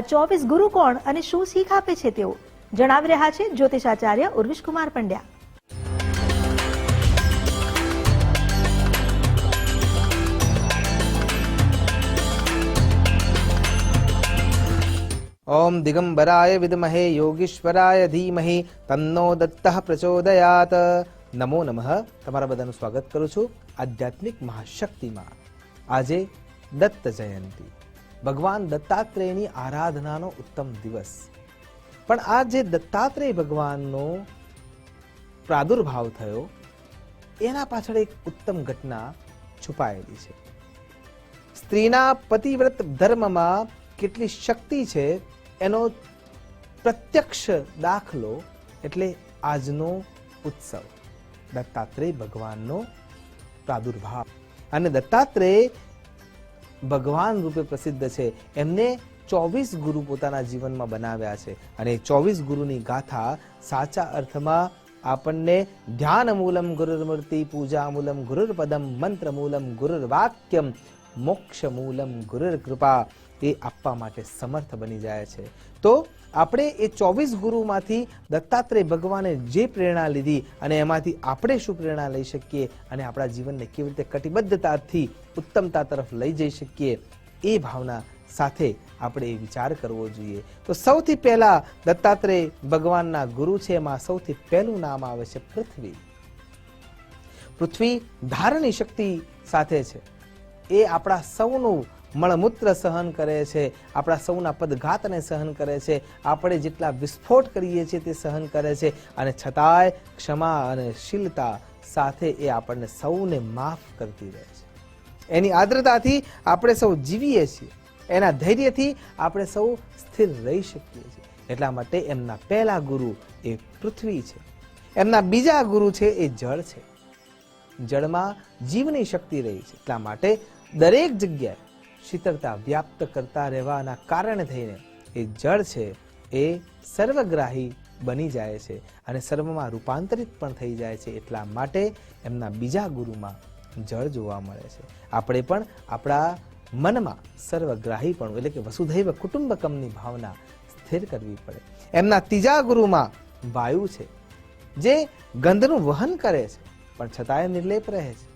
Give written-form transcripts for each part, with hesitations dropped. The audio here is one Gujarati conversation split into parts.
24 ગુરુ કોણ અને શું શીખ આપે છે તેઓ જણાવી રહ્યા છે જ્યોતિષાચાર્ય ઉર્વિશ કુમાર પંડ્યા. ओम दिगंबराय विद्महे योगीश्वराय धीमहि तन्नो दत्तः प्रचोदयात. नमो नमः. તમારા બધાનું સ્વાગત કરું છું આધ્યાત્મિક મહાશક્તિમાં. આજે દત્ત જયંતિ, ભગવાન દત્તાત્રેયની આરાધનાનો ઉત્તમ દિવસ. પણ આ જે દત્તાત્રેય ભગવાનનો પ્રાદુર્ભાવ થયો એના પાછળ એક ઉત્તમ ઘટના છુપાયેલી છે. સ્ત્રીના પતિવ્રત ધર્મમાં કેટલી શક્તિ છે એનો પ્રત્યક્ષ દાખલો એટલે આજનો ઉત્સવ, દત્તાત્રેય ભગવાનનો પ્રાદુર્ભાવ. અને દત્તાત્રેય ભગવાન રૂપે પ્રસિદ્ધ છે. એમને 24 ગુરુ પોતાના જીવનમાં બનાવ્યા છે. અને 24 ગુરુની ગાથા સાચા અર્થમાં આપણને ધ્યાન મૂલમ ગુરુર્મૂર્તિ, પૂજા મૂલમ ગુરુર્પદમ, મંત્ર મૂલમ ગુરુર્વાક્યમ, મોક્ષ મૂલમ ગુરુર્કૃપા એ આપવા માટે સમર્થ બની જાય છે. તો આપણે એ 24 ગુરુમાંથી દત્તાત્રેય ભગવાને જે પ્રેરણા લીધી અને એમાંથી આપણે શું પ્રેરણા લઈ શકીએ અને આપણા જીવનને કેવી રીતે કટિબદ્ધતાથી ઉત્તમતા તરફ લઈ જઈ શકીએ એ ભાવના સાથે આપણે એ વિચાર કરવો જોઈએ. તો સૌથી પહેલા દત્તાત્રેય ભગવાનના ગુરુ છે. એમાં સૌથી પહેલું નામ આવે છે પૃથ્વી. પૃથ્વી ધારણી શક્તિ સાથે છે. એ આપણા સૌનું મળમૂત્ર સહન કરે છે, આપણા સૌના પદઘાતને સહન કરે છે, આપણે જેટલા વિસ્ફોટ કરીએ છીએ તે સહન કરે છે. અને છતાંય ક્ષમા અને શીલતા સાથે એ આપણને સૌને માફ કરતી રહે છે. એની આદ્રતાથી આપણે સૌ જીવીએ છીએ, એના ધૈર્યથી આપણે સૌ સ્થિર રહી શકીએ છીએ. એટલા માટે એમના પહેલા ગુરુ એ પૃથ્વી છે. એમના બીજા ગુરુ છે એ જળ છે. જળમાં જીવની શક્તિ રહી છે. એટલા માટે દરેક જગ્યાએ શીતળતા વ્યાપ્ત કરતા રહેવાના કારણે થઈને એ જળ છે એ સર્વગ્રાહી બની જાય છે અને સર્વમાં રૂપાંતરિત પણ થઈ જાય છે. એટલા માટે એમના બીજા ગુરુમાં જળ જોવા મળે છે. આપણે પણ આપણા મનમાં સર્વગ્રાહી પણ એટલે કે વસુધૈવ કુટુંબકમની ભાવના સ્થિર કરવી પડે. એમના ત્રીજા ગુરુમાં વાયુ છે, જે ગંધનું વહન કરે છે પણ છતાંય નિર્લેપ રહે છે,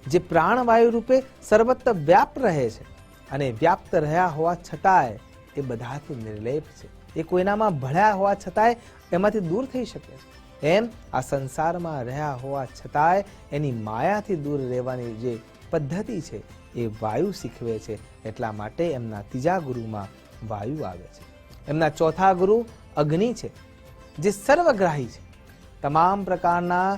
જે પ્રાણવાયુ રૂપે સર્વત્ર વ્યાપ્ત રહે છે અને વ્યાપ્ત રહ્યા હોવા છતાંય એ બધાથી નિર્લેપ છે. એ કોઈનામાં ભળ્યા હોવા છતાંય એમાંથી દૂર થઈ શકે છે. એમ આ સંસારમાં રહ્યા હોવા છતાંય એની માયાથી દૂર રહેવાની જે પદ્ધતિ છે એ વાયુ શીખવે છે. એટલા માટે એમના ત્રીજા ગુરુમાં વાયુ આવે છે. એમના ચોથા ગુરુ અગ્નિ છે, જે સર્વગ્રાહી છે. તમામ પ્રકારના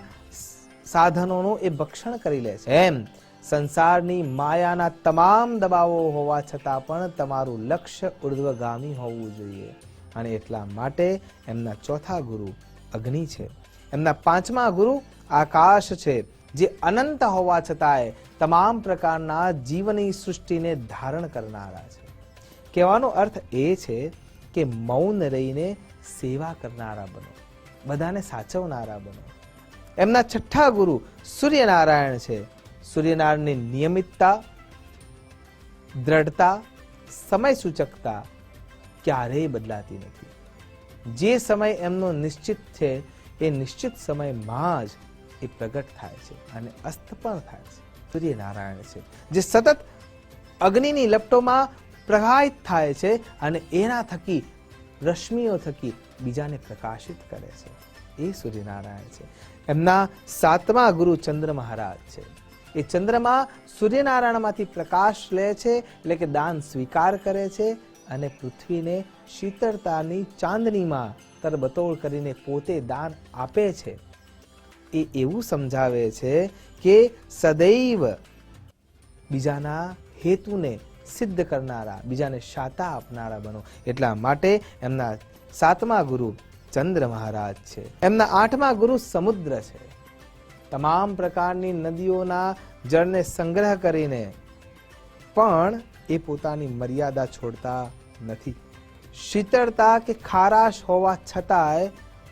સાધનોનું એ ભક્ષણ કરી લે છે. એમ સંસારની માયાના તમામ દબાવો હોવા છતાં પણ તમારું લક્ષ્ય ઉર્ધ્વગામી હોવું જોઈએ. અને એટલા માટે એમના ચોથા ગુરુ અગ્નિ છે. એમના પાંચમા ગુરુ આકાશ છે, જે અનંત હોવા છતાંય તમામ પ્રકારના જીવની સૃષ્ટિને ધારણ કરનારા છે. કહેવાનો અર્થ એ છે કે મૌન રહીને સેવા કરનારા બનો, બધાને સાચવનારા બનો. એમના છઠ્ઠા ગુરુ સૂર્યનારાયણ છે. સૂર્યનારાયણની નિયમિતતા, દ્રઢતા, સમય સૂચકતા ક્યારેય બદલાતી નથી. જે સમય એમનો નિશ્ચિત છે એ નિશ્ચિત સમયમાં જ એ પ્રગટ થાય છે અને અસ્ત પણ થાય છે. સૂર્યનારાયણ છે, જે સતત અગ્નિની લપટોમાં પ્રવાહિત થાય છે અને એના થકી રશ્મિઓ થકી બીજાને પ્રકાશિત કરે છે. એ સૂર્યનારાયણ છે. એમના સાતમા ગુરુ ચંદ્ર મહારાજ છે. એ ચંદ્રમા સૂર્યનારાયણમાંથી પ્રકાશ લે છે, એટલે કે દાન સ્વીકાર કરે છે અને પૃથ્વીને શીતળતાની ચાંદનીમાં તરબતોડ કરીને પોતે દાન આપે છે. એ એવું સમજાવે છે કે સદૈવ બીજાના હેતુને સિદ્ધ કરનારા, બીજાને શાતા આપનારા બનો. એટલા માટે એમના સાતમા ગુરુ ચંદ્ર મહારાજ છે. એમના આઠમા ગુરુ સમુદ્ર છે. તમામ પ્રકારની નદીઓના જળને સંગ્રહ કરીને પણ એ પોતાની મર્યાદા છોડતા નથી. શીતળતા કે ખારાશ હોવા છતાંય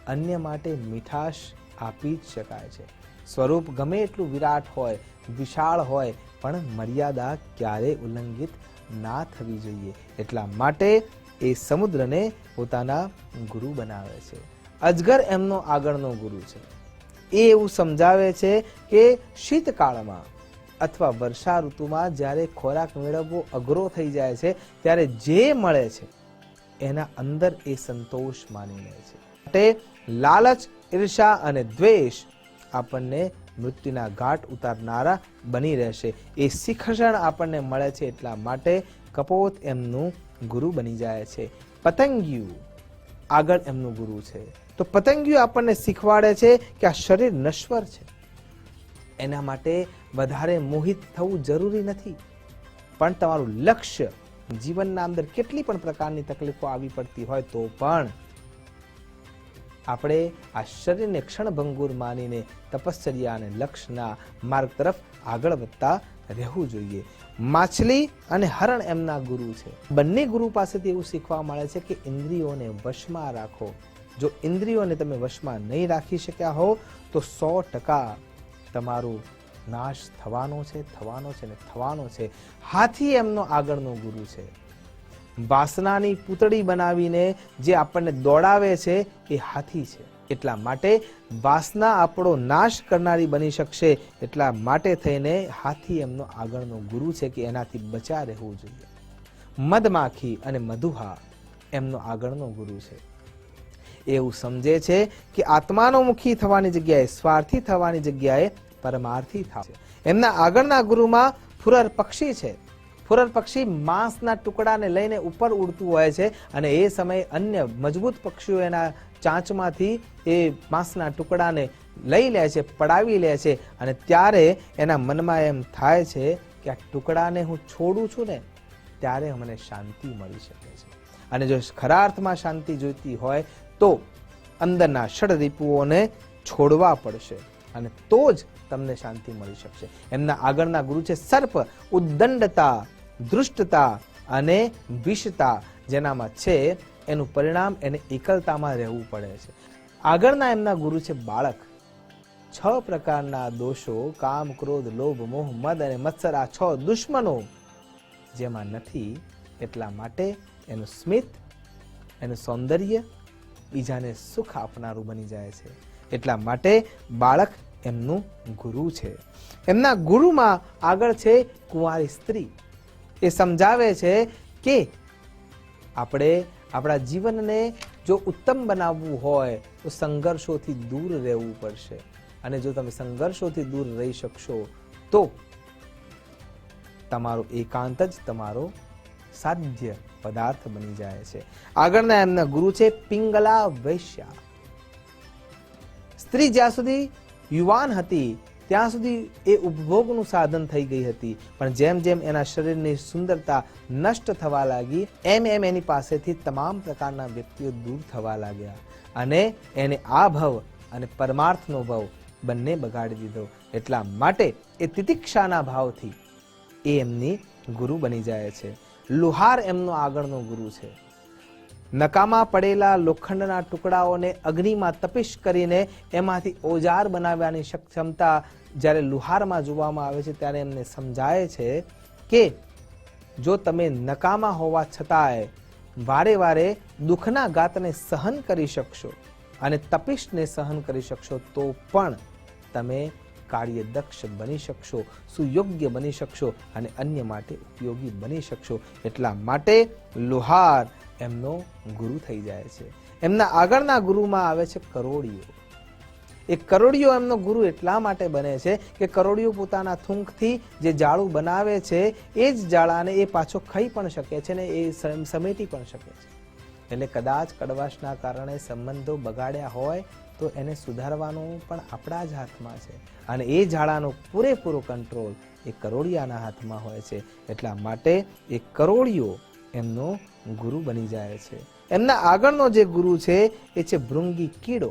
અન્ય માટે મીઠાશ આપી જ શકાય છે. સ્વરૂપ ગમે એટલું વિરાટ હોય, વિશાળ હોય, પણ મર્યાદા ક્યારેય ઉલ્લંઘિત ના થવી જોઈએ. એટલા માટે એ સમુદ્રને પોતાના ગુરુ બનાવે છે. અજગર એમનો આગળનો ગુરુ છે. એ એવું સમજાવે છે કે શીતકાળમાં અથવા વર્ષા ઋતુમાં જ્યારે ખોરાક મેળવવો અઘરો થઈ જાય છે ત્યારે જે મળે છે એના અંદર એ સંતોષ માની લે છે. માટે લાલચ, ઈર્ષા અને દ્વેષ આપણને મૃત્યુના ઘાટ ઉતારનારા બની રહેશે. એ શિખરણ આપણને મળે છે એટલા માટે કપોત એમનું ગુરુ બની જાય છે. પતંગિયું આગળ એમનું ગુરુ છે. તો પતંગિયું આપણને શીખવાડે છે કે આ શરીર નશ્વર છે. એના માટે વધારે મોહિત થવું જરૂરી નથી, પણ તમારું લક્ષ્ય જીવનના અંદર કેટલી પણ પ્રકારની તકલીફો આવી પડતી હોય તો પણ આપણે આ શરીરને ક્ષણભંગુર માનીને તપશ્ચર્યા અને લક્ષ્યના માર્ગ તરફ આગળ વધતા રહેવું જોઈએ. માછલી અને હરણ એમના ગુરુ છે. બંને ગુરુ પાસેથી એવું શીખવા મળે છે કે ઇન્દ્રિયોને વશમાં રાખો. જો ઇન્દ્રિયોને તમે વશમાં નહીં રાખી શક્યા હો તો 100% તમારો નાશ થવાનો છે ને થવાનો છે. હાથી એમનો આગળનો ગુરુ છે. વાસનાની પૂતળી બનાવીને જે આપણને દોડાવે છે એ હાથી છે. એટલા માટે વાસના આપણો નાશ કરનારી બની શકશે. એટલા માટે થઈને હાથી એમનો આગળનો ગુરુ છે કે એનાથી બચા રહેવું જોઈએ. મધમાખી અને મધુહા એમનો આગળનો ગુરુ છે. એવું સમજે છે કે આત્માનો મુખી થવાની જગ્યાએ સ્વાર્થી થવાની જગ્યાએ પરમાર્થી થાય. એમના આગળના ગુરુમાં ફુરર પક્ષી છે. ફુરર પક્ષી માંસના ટુકડાને લઈને ઉપર ઉડતું હોય છે અને એ સમયે અન્ય મજબૂત પક્ષીઓ એના ચાંચમાંથી એ માંસના ટુકડાને લઈ લે છે, પડાવી લે છે અને ત્યારે એના મનમાં એમ થાય છે કે આ ટુકડાને હું છોડું છું ને ત્યારે મને શાંતિ મળી શકે છે. અને જો ખરા અર્થમાં શાંતિ જોઈતી હોય તો અંદરના ષડરીપુઓને છોડવા પડશે અને તો જ તમને શાંતિ મળી શકશે. એમના આગળના ગુરુ છે સર્પ. ઉદ્દંડતા, દૃષ્ટતા અને વિષતા જેનામાં છે એનું પરિણામ એને એકલતામાં રહેવું પડે છે. આગળના એમના ગુરુ છે બાળક. 6 પ્રકારના દોષો કામ, ક્રોધ, લોભ, મોહ, મદ અને મત્સર આ 6 દુશ્મનો જેમાં નથી એટલા માટે એનું સ્મિત, એનું સૌંદર્ય બીજાને સુખ આપનારું બની જાય છે. એટલા માટે બાળક એમનું ગુરુ છે. એમના ગુરુમાં આગળ છે કુંવારી સ્ત્રી. એ સમજાવે છે કે આપણે આપણા જીવનને જો ઉત્તમ બનાવવું હોય તો સંઘર્ષોથી દૂર રહેવું પડશે અને જો તમે સંઘર્ષોથી દૂર રહી શકશો તો તમારો એકાંત જ તમારો સાધ્ય પદાર્થ બની જાય છે. આગળના એમના ગુરુ છે પિંગલા વૈશ્યા. સ્ત્રી જ્યાં સુધી યુવાન હતી ત્યાં સુધી એ ઉપભોગનું સાધન થઈ ગઈ હતી, પણ જેમ જેમ એના શરીરની સુંદરતા નષ્ટ થવા લાગી એમ એમ એની પાસેથી તમામ પ્રકારના વ્યક્તિઓ દૂર થવા લાગ્યા અને એને આ ભવ અને પરમાર્થનો ભવ બંને બગાડી દીધો. એટલા માટે એ તિતિક્ષાના ભાવથી એ એમની ગુરુ બની જાય છે. લુહાર એમનો આગળનો ગુરુ છે. નકામા પડેલા લોખંડના ટુકડાઓને અગ્નિમાં તપિશ કરીને એમાંથી ઓજાર બનાવવાની ક્ષમતા જ્યારે લુહારમાં જોવામાં આવે છે ત્યારે એમને સમજાય છે કે જો તમે નકામા હોવા છતાંય વારે વારે દુઃખના ગાતને સહન કરી શકશો અને તપિશને સહન કરી શકશો તો પણ તમે કાર્યદક્ષ બની શકશો, સુયોગ્ય બની શકશો અને અન્ય માટે ઉપયોગી બની શકશો. એટલા માટે લુહાર એમનો ગુરુ થઈ જાય છે. એમના આગળના ગુરુમાં આવે છે કરોડિયો. એ કરોડિયો એમનો ગુરુ એટલા માટે બને છે કે કરોડિયો પોતાના થૂંકથી જે જાળું બનાવે છે એ જ જાળાને એ પાછો ખાઈ પણ શકે છે ને એ સમેટી પણ શકે છે. એટલે કદાચ કડવાશના કારણે સંબંધો બગાડ્યા હોય તો એને સુધારવાનું પણ આપણા જ હાથમાં છે અને એ ઝાડાનો પૂરેપૂરો કંટ્રોલ એ કરોડિયાના હાથમાં હોય છે. એટલા માટે એ કરોડિયો એમનો ગુરુ બની જાય છે. એમના આગળનો જે ગુરુ છે એ છે ભૃંગી કીડો.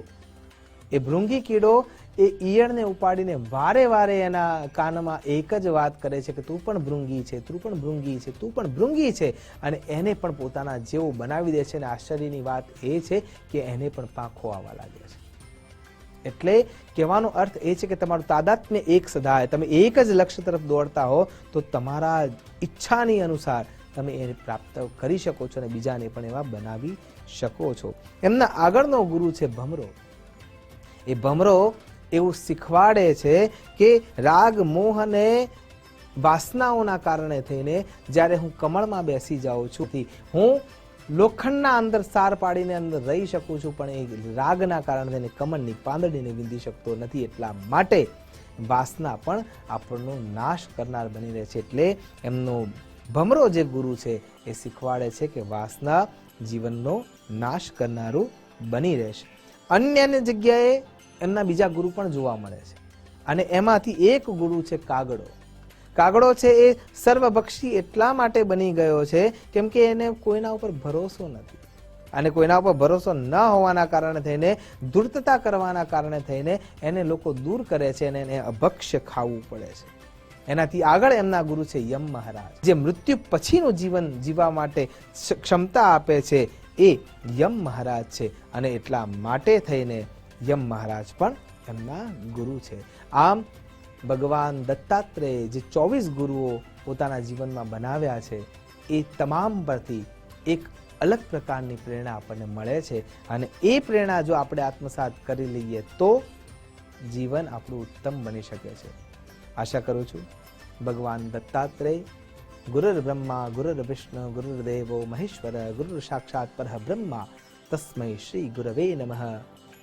એ ભૃંગી કીડો એ ઈયળને ઉપાડીને વારે વારે એના કાનમાં એક જ વાત કરે છે કે તું પણ ભૃંગી છે, તું પણ ભૃંગી છે, તું પણ ભૃંગી છે અને એને પણ પોતાના જેવો બનાવી દે છે. અને આશ્ચર્યની વાત એ છે કે એને પણ પાંખો આવવા લાગે છે. એટલે કહેવાનો અર્થ એ છે કે તમારું તાદાત્મ્ય એક સદાય, તમે એક જ લક્ષ્ય તરફ દોડતા હો તો તમારા ઈચ્છાની અનુસાર તમે એને પ્રાપ્ત કરી શકો છો અને બીજાને પણ એવા બનાવી શકો છો. એમના આગળનો ગુરુ છે ભમરો. એ ભમરો એવું શીખવાડે છે કે રાગ મોહ અને વાસનાઓના કારણે થઈને જ્યારે હું કમળમાં બેસી જાઉં છું, હું લોખંડના અંદર સાર પાડીને અંદર રહી શકું છું, પણ એ રાગના કારણે થઈને કમળની પાંદડીને વિંધી શકતો નથી. એટલા માટે વાસના પણ આપણનો નાશ કરનાર બની રહે છે. એટલે એમનો ભમરો જે ગુરુ છે એ શીખવાડે છે કે વાસના જીવનનો નાશ કરનારું બની રહેશે. અન્ય જગ્યાએ એમના બીજા ગુરુ પણ જોવા મળે છે અને એમાંથી એક ગુરુ છે કાગડો. કાગડો છે એ સર્વભક્ષી એટલા માટે બની ગયો છે કેમ કે એને કોઈના ઉપર ભરોસો નથી, અને કોઈના ઉપર ભરોસો ન હોવાના કારણે થઈને ધૂર્તતા કરવાના કારણે થઈને એને લોકો દૂર કરે છે અને એને અભક્ષ્ય ખાવું પડે છે. એનાથી આગળ એમના ગુરુ છે યમ મહારાજ, જે મૃત્યુ પછીનું જીવન જીવવા માટે ક્ષમતા આપે છે એ યમ મહારાજ છે. અને એટલા માટે થઈને યમ મહારાજ પણ એમના ગુરુ છે. આમ ભગવાન દત્તાત્રેય જે 24 ગુરુઓ પોતાના જીવનમાં બનાવ્યા છે એ તમામ પરથી એક અલગ પ્રકારની પ્રેરણા આપણને મળે છે, અને એ પ્રેરણા જો આપણે આત્મસાત કરી લઈએ તો જીવન આપણું ઉત્તમ બની શકે છે. આશા કરું છું ભગવાન દત્તાત્રેય ગુરુર બ્રહ્મા ગુરુર વિષ્ણુ ગુરુર્દેવો મહેશ્વર ગુરુર સાક્ષાત પરબ્રહ્મા તસ્મૈ શ્રી ગુરવે નમઃ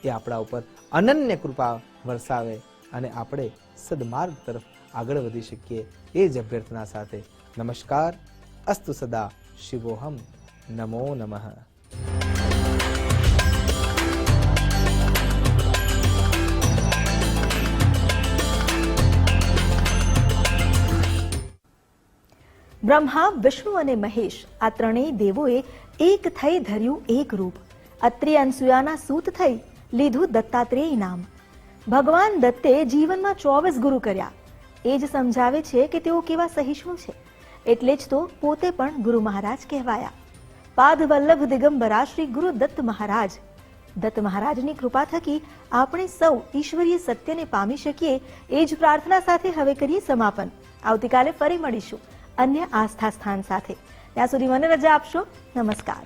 એ આપણા ઉપર અનન્ય કૃપા વરસાવે અને આપણે સદમાર્ગ તરફ આગળ વધી શકીએ એ જ અભ્યર્થના સાથે નમસ્કાર. અસ્તુ સદા શિવોહમ. નમો નમઃ. બ્રહ્મા, વિષ્ણુ અને મહેશ આ ત્રણેય દેવોએ એક થઈ ધર્યું એક રૂપ. અત્રે અનસુયાના સૂત થઈ લીધું દત્તાત્રેય નામ. ભગવાન દત્તે જીવનમાં 24 ગુરુ કર્યા. એ જ સમજાવે છે કે તેઓ કેવા સહિષ્ણુ છે. એટલે જ તો પોતે પણ ગુરુ મહારાજ કહેવાયા. પાદ વલ્લભ દિગંબરા શ્રી ગુરુ દત્ત મહારાજ. દત્ત મહારાજની કૃપા થકી આપણે સૌ ઈશ્વરીય સત્યને પામી શકીએ એ જ પ્રાર્થના સાથે હવે કરીએ સમાપન. આવતીકાલે ફરી મળીશું અન્ય આસ્થા સ્થાન સાથે. ત્યાં સુધી મને રજા આપશો. નમસ્કાર.